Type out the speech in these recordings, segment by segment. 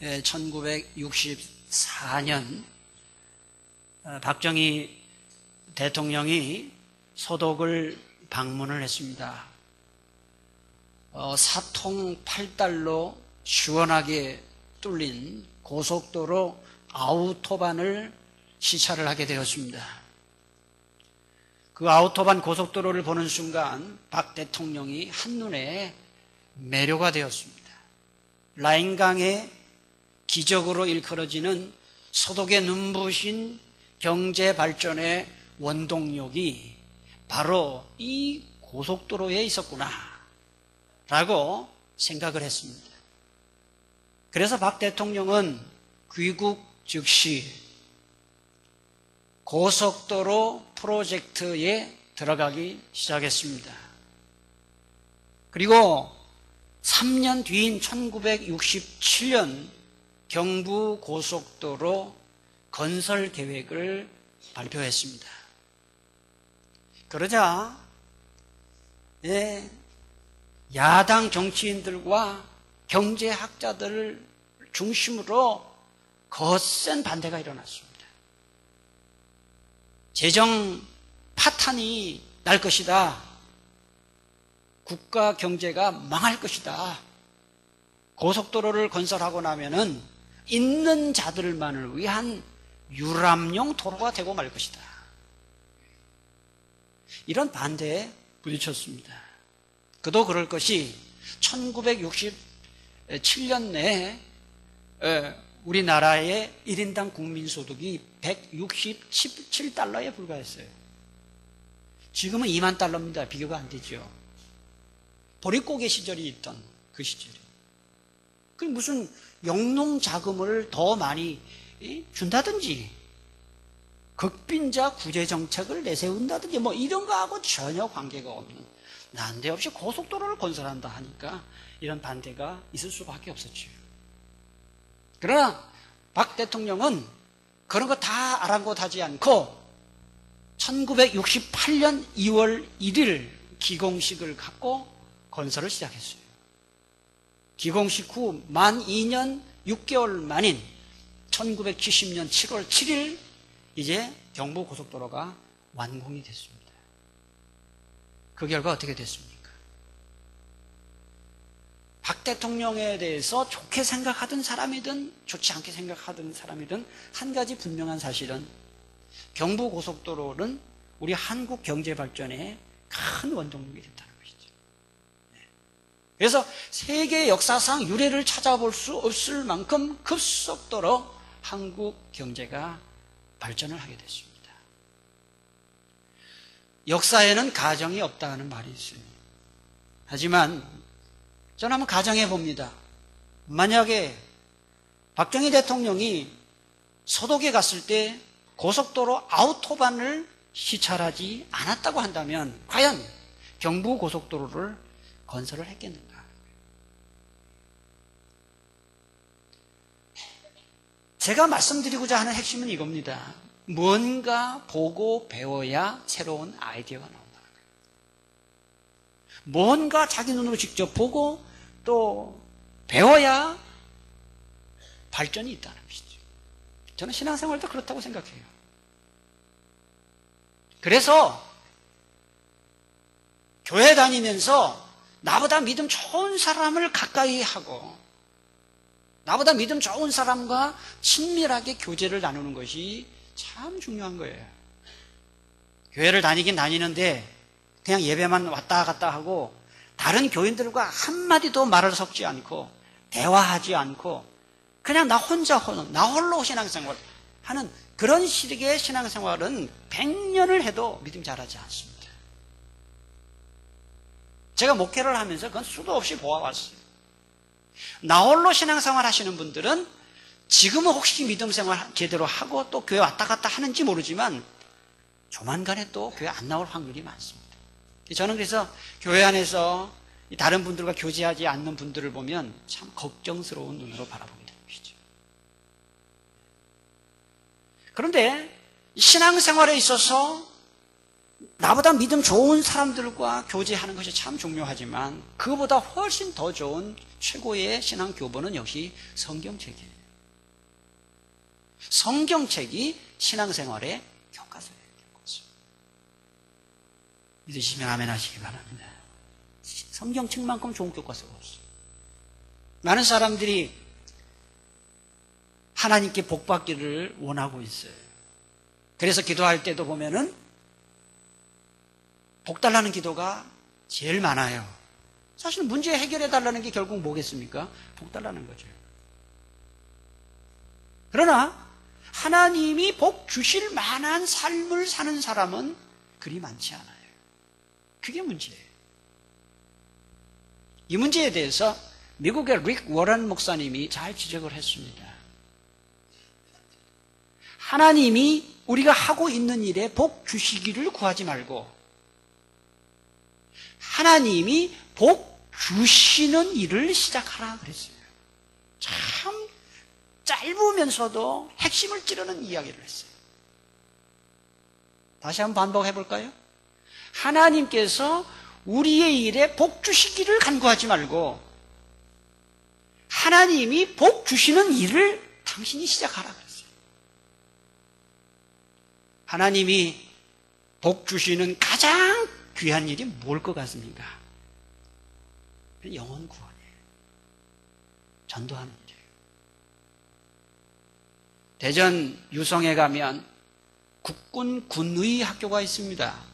1964년 박정희 대통령이 소독을 방문을 했습니다. 사통팔달로 시원하게 뚫린 고속도로 아우토반을 시찰을 하게 되었습니다. 그 아우토반 고속도로를 보는 순간 박 대통령이 한눈에 매료가 되었습니다. 라인강의 기적으로 일컬어지는 소독의 눈부신 경제 발전의 원동력이 바로 이 고속도로에 있었구나 라고 생각을 했습니다. 그래서 박 대통령은 귀국 즉시 고속도로 프로젝트에 들어가기 시작했습니다. 그리고 3년 뒤인 1967년 경부고속도로 건설 계획을 발표했습니다. 그러자 야당 정치인들과 경제학자들을 중심으로 거센 반대가 일어났습니다. 재정 파탄이 날 것이다. 국가 경제가 망할 것이다. 고속도로를 건설하고 나면은 있는 자들만을 위한 유람용 도로가 되고 말 것이다. 이런 반대에 부딪혔습니다. 그도 그럴 것이 1967년 내에 우리나라의 1인당 국민소득이 167달러에 불과했어요. 지금은 2만 달러입니다. 비교가 안 되죠. 보릿고개 시절이 있던 그 시절이. 그 무슨 영농 자금을 더 많이 준다든지 극빈자 구제 정책을 내세운다든지 뭐 이런 거하고 전혀 관계가 없는, 난데없이 고속도로를 건설한다 하니까 이런 반대가 있을 수밖에 없었죠. 그러나 박 대통령은 그런 거 다 아랑곳하지 않고 1968년 2월 1일 기공식을 갖고 건설을 시작했어요. 기공식 후 만 2년 6개월 만인 1970년 7월 7일 이제 경부고속도로가 완공이 됐습니다. 그 결과 어떻게 됐습니까? 박 대통령에 대해서 좋게 생각하던 사람이든 좋지 않게 생각하던 사람이든 한 가지 분명한 사실은 경부고속도로는 우리 한국 경제 발전에 큰 원동력이 됐다는 것이죠. 그래서 세계 역사상 유례를 찾아볼 수 없을 만큼 급속도로 한국 경제가 발전을 하게 됐습니다. 역사에는 가정이 없다는 말이 있어요. 하지만 저는 한번 가정해 봅니다. 만약에 박정희 대통령이 서독에 갔을 때 고속도로 아우토반을 시찰하지 않았다고 한다면 과연 경부고속도로를 건설을 했겠는가? 제가 말씀드리고자 하는 핵심은 이겁니다. 뭔가 보고 배워야 새로운 아이디어가 나온다는 거예요. 뭔가 자기 눈으로 직접 보고 또 배워야 발전이 있다는 것이죠. 저는 신앙생활도 그렇다고 생각해요. 그래서 교회 다니면서 나보다 믿음 좋은 사람을 가까이 하고 나보다 믿음 좋은 사람과 친밀하게 교제를 나누는 것이 참 중요한 거예요. 교회를 다니긴 다니는데 그냥 예배만 왔다 갔다 하고 다른 교인들과 한마디도 말을 섞지 않고 대화하지 않고 그냥 나 홀로 신앙생활 하는 그런 식의 신앙생활은 100년을 해도 믿음 자라지 않습니다. 제가 목회를 하면서 그건 수도 없이 보아왔어요. 나홀로 신앙생활 하시는 분들은 지금은 혹시 믿음생활 제대로 하고 또 교회 왔다 갔다 하는지 모르지만 조만간에 또 교회 안 나올 확률이 많습니다. 저는 그래서 교회 안에서 다른 분들과 교제하지 않는 분들을 보면 참 걱정스러운 눈으로 바라보게 되는 것이죠. 그런데 신앙생활에 있어서 나보다 믿음 좋은 사람들과 교제하는 것이 참 중요하지만 그보다 훨씬 더 좋은 최고의 신앙 교본은 역시 성경책이에요. 성경책이 신앙생활의 교과서예요. 교과서. 믿으시면 아멘 하시기 바랍니다. 성경책만큼 좋은 교과서가 없어요. 많은 사람들이 하나님께 복받기를 원하고 있어요. 그래서 기도할 때도 보면은 복 달라는 기도가 제일 많아요. 사실 문제 해결해 달라는 게 결국 뭐겠습니까? 복 달라는 거죠. 그러나 하나님이 복 주실 만한 삶을 사는 사람은 그리 많지 않아요. 그게 문제예요. 이 문제에 대해서 미국의 릭 워런 목사님이 잘 지적을 했습니다. 하나님이 우리가 하고 있는 일에 복 주시기를 구하지 말고 하나님이 복 주시는 일을 시작하라 그랬어요. 참 짧으면서도 핵심을 찌르는 이야기를 했어요. 다시 한번 반복해 볼까요? 하나님께서 우리의 일에 복 주시기를 간구하지 말고 하나님이 복 주시는 일을 당신이 시작하라 그랬어요. 하나님이 복 주시는 가장 귀한 일이 뭘 것 같습니까? 영혼 구원이에요. 전도하는 일이에요. 대전 유성에 가면 국군 군의 학교가 있습니다.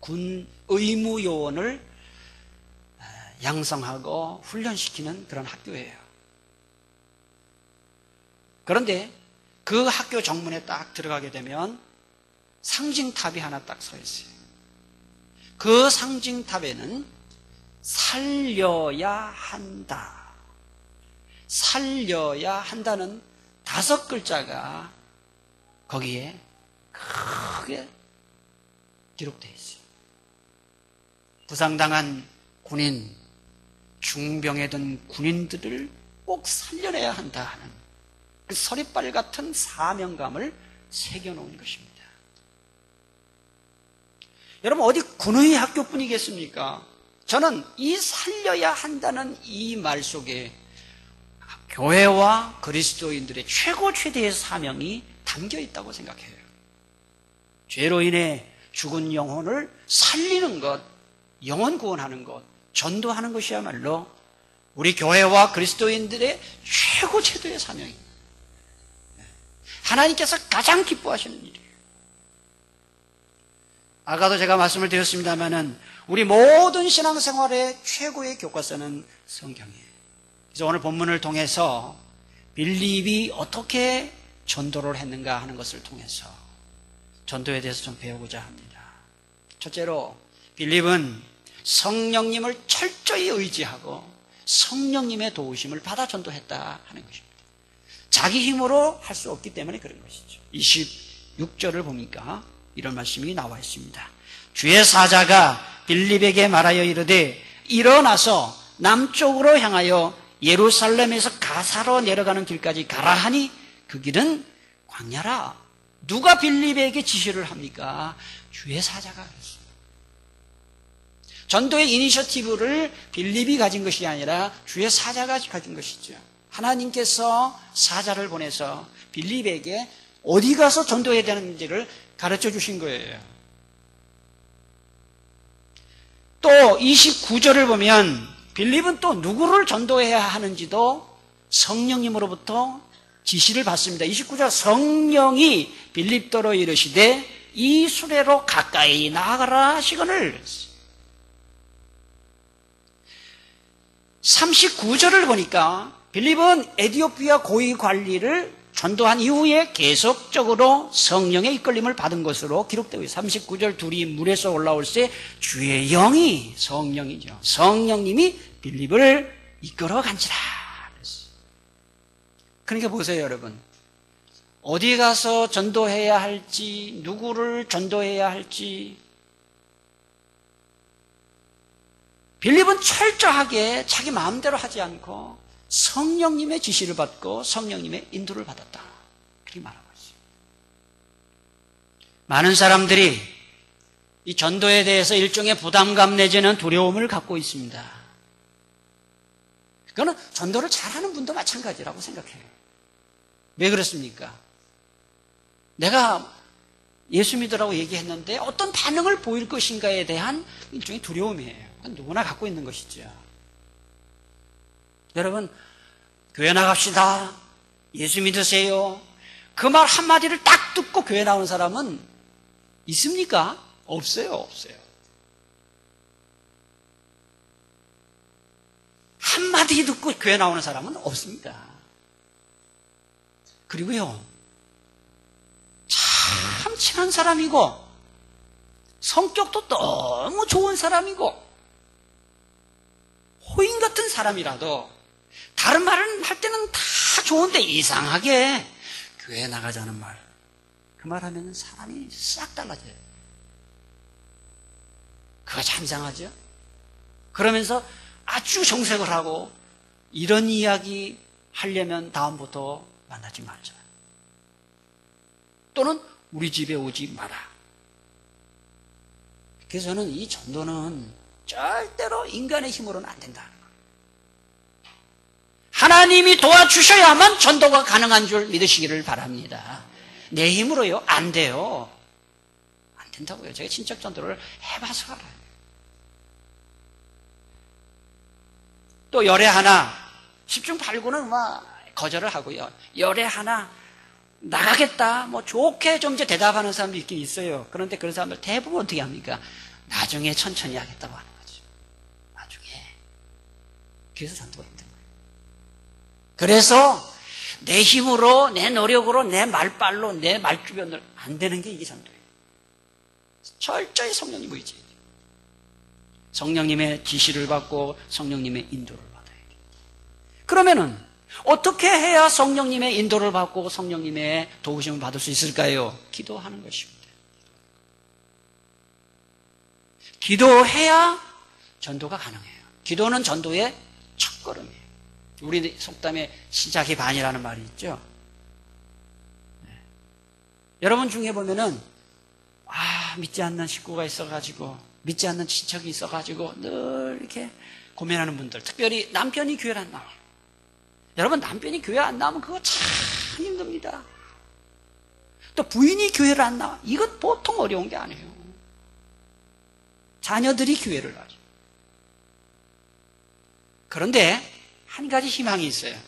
군 의무 요원을 양성하고 훈련시키는 그런 학교예요. 그런데 그 학교 정문에 딱 들어가게 되면 상징탑이 하나 딱 서 있어요. 그 상징탑에는 살려야 한다. 살려야 한다는 5글자가 거기에 크게 기록되어 있어요. 부상당한 군인, 중병에 든 군인들을 꼭 살려내야 한다 하는 그 서리빨 같은 사명감을 새겨놓은 것입니다. 여러분 어디 군의 학교뿐이겠습니까? 저는 이 살려야 한다는 이 말 속에 교회와 그리스도인들의 최고 최대의 사명이 담겨 있다고 생각해요. 죄로 인해 죽은 영혼을 살리는 것, 영혼 구원하는 것, 전도하는 것이야말로 우리 교회와 그리스도인들의 최고 최대의 사명입니다. 하나님께서 가장 기뻐하시는 일이에요. 아까도 제가 말씀을 드렸습니다마는 우리 모든 신앙생활의 최고의 교과서는 성경이에요. 그래서 오늘 본문을 통해서 빌립이 어떻게 전도를 했는가 하는 것을 통해서 전도에 대해서 좀 배우고자 합니다. 첫째로 빌립은 성령님을 철저히 의지하고 성령님의 도우심을 받아 전도했다 하는 것입니다. 자기 힘으로 할 수 없기 때문에 그런 것이죠. 26절을 보니까 이런 말씀이 나와 있습니다. 주의 사자가 빌립에게 말하여 이르되 일어나서 남쪽으로 향하여 예루살렘에서 가사로 내려가는 길까지 가라 하니 그 길은 광야라. 누가 빌립에게 지시를 합니까? 주의 사자가 그랬어요. 전도의 이니셔티브를 빌립이 가진 것이 아니라 주의 사자가 가진 것이죠. 하나님께서 사자를 보내서 빌립에게 어디 가서 전도해야 되는지를 가르쳐 주신 거예요. 또 29절을 보면 빌립은 또 누구를 전도해야 하는지도 성령님으로부터 지시를 받습니다. 29절 성령이 빌립더러 이르시되 이 수레로 가까이 나아가라 하시거늘. 39절을 보니까 빌립은 에디오피아 고위 관리를 전도한 이후에 계속적으로 성령의 이끌림을 받은 것으로 기록되고 있어요. 39절 둘이 물에서 올라올 때 주의 영이 성령이죠. 성령님이 빌립을 이끌어 간지라. 그러니까 보세요, 여러분. 어디 가서 전도해야 할지, 누구를 전도해야 할지. 빌립은 철저하게 자기 마음대로 하지 않고 성령님의 지시를 받고 성령님의 인도를 받았다. 그렇게 말하고 있어요. 많은 사람들이 이 전도에 대해서 일종의 부담감 내지는 두려움을 갖고 있습니다. 그거는 전도를 잘하는 분도 마찬가지라고 생각해요. 왜 그렇습니까? 내가 예수 믿으라고 얘기했는데 어떤 반응을 보일 것인가에 대한 일종의 두려움이에요. 누구나 갖고 있는 것이죠. 여러분, 교회 나갑시다. 예수 믿으세요. 그 말 한마디를 딱 듣고 교회 나오는 사람은 있습니까? 없어요, 없어요. 한마디 듣고 교회 나오는 사람은 없습니다. 그리고요, 참 친한 사람이고, 성격도 너무 좋은 사람이고, 호인 같은 사람이라도, 다른 말을 할 때는 다 좋은데 이상하게 교회 나가자는 말, 그 말 하면 사람이 싹 달라져요. 그거 참 이상하죠? 그러면서 아주 정색을 하고, 이런 이야기 하려면 다음부터 만나지 말자. 또는 우리 집에 오지 마라. 그래서 저는 이 전도는 절대로 인간의 힘으로는 안 된다는 거예요. 하나님이 도와주셔야만 전도가 가능한 줄 믿으시기를 바랍니다. 내 힘으로요? 안 돼요. 안 된다고요. 제가 친척 전도를 해봐서 알아요. 또 열애 하나, 10중 8구는 거절을 하고요. 열애 하나 나가겠다, 좋게 좀 이제 대답하는 사람도 있긴 있어요. 그런데 그런 사람들 대부분 어떻게 합니까? 나중에 천천히 하겠다고 하는 거죠. 나중에. 그래서 전도가 힘든 거예요. 그래서 내 힘으로, 내 노력으로, 내 말빨로, 내 말주변으로 안 되는 게 이게 전도예요. 철저히 성령님 의지예요. 성령님의 지시를 받고 성령님의 인도를 받아야 돼요. 그러면은 어떻게 해야 성령님의 인도를 받고 성령님의 도우심을 받을 수 있을까요? 기도하는 것입니다. 기도해야 전도가 가능해요. 기도는 전도의 첫걸음이에요. 우리 속담에 시작이 반이라는 말이 있죠. 여러분 중에 보면은 믿지 않는 식구가 있어가지고, 믿지 않는 친척이 있어가지고 늘 이렇게 고민하는 분들, 특별히 남편이 교회를 안 나와요. 여러분, 남편이 교회 안 나오면 그거 참 힘듭니다. 또 부인이 교회를 안 나와. 이건 보통 어려운 게 아니에요. 자녀들이 교회를 가죠. 그런데 한 가지 희망이 있어요.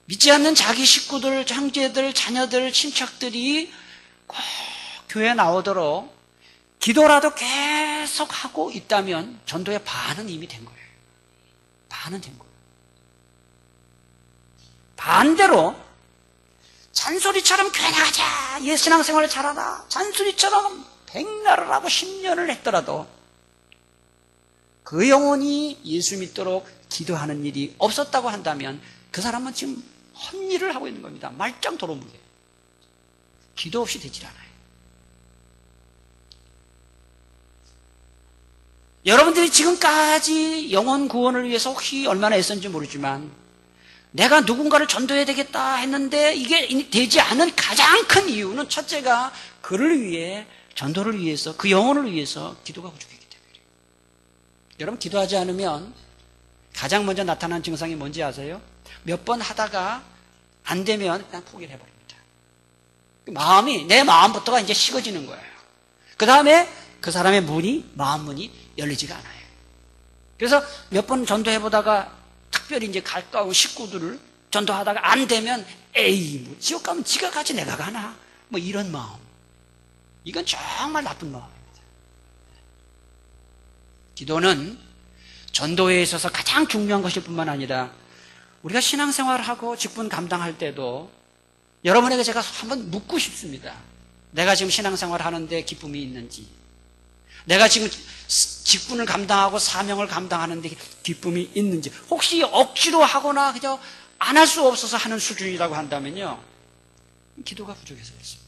믿지 않는 자기 식구들, 형제들, 자녀들, 친척들이 꼭 교회에 나오도록 기도라도 계속 하고 있다면 전도의 반은 이미 된 거예요. 반은 된 거예요. 반대로 잔소리처럼 교회 나가자, 예수신앙생활을 잘하라, 잔소리처럼 백날을 하고 10년을 했더라도 그 영혼이 예수 믿도록 기도하는 일이 없었다고 한다면 그 사람은 지금 헛일을 하고 있는 겁니다. 말짱 도루묵이에요. 기도 없이 되질 않아요. 여러분들이 지금까지 영혼 구원을 위해서 혹시 얼마나 애썼는지 모르지만 내가 누군가를 전도해야 되겠다 했는데 이게 되지 않은 가장 큰 이유는 첫째가 그를 위해, 전도를 위해서, 그 영혼을 위해서 기도가 부족했기 때문이에요. 여러분, 기도하지 않으면 가장 먼저 나타나는 증상이 뭔지 아세요? 몇 번 하다가 안 되면 그냥 포기를 해버립니다. 내 마음부터가 이제 식어지는 거예요. 그 다음에 그 사람의 마음 문이 열리지가 않아요. 그래서 몇 번 전도해보다가 특별히 이제 가까운 식구들을 전도하다가 안 되면 에이, 지옥 가면 지가 가지 내가 가나? 이런 마음. 이건 정말 나쁜 마음입니다. 기도는 전도에 있어서 가장 중요한 것일 뿐만 아니라 우리가 신앙생활하고 직분 감당할 때도 여러분에게 제가 한번 묻고 싶습니다. 내가 지금 신앙생활 하는데 기쁨이 있는지, 내가 지금 직분을 감당하고 사명을 감당하는데 기쁨이 있는지, 혹시 억지로 하거나 그저 안 할 수 없어서 하는 수준이라고 한다면요, 기도가 부족해서 그렇습니다.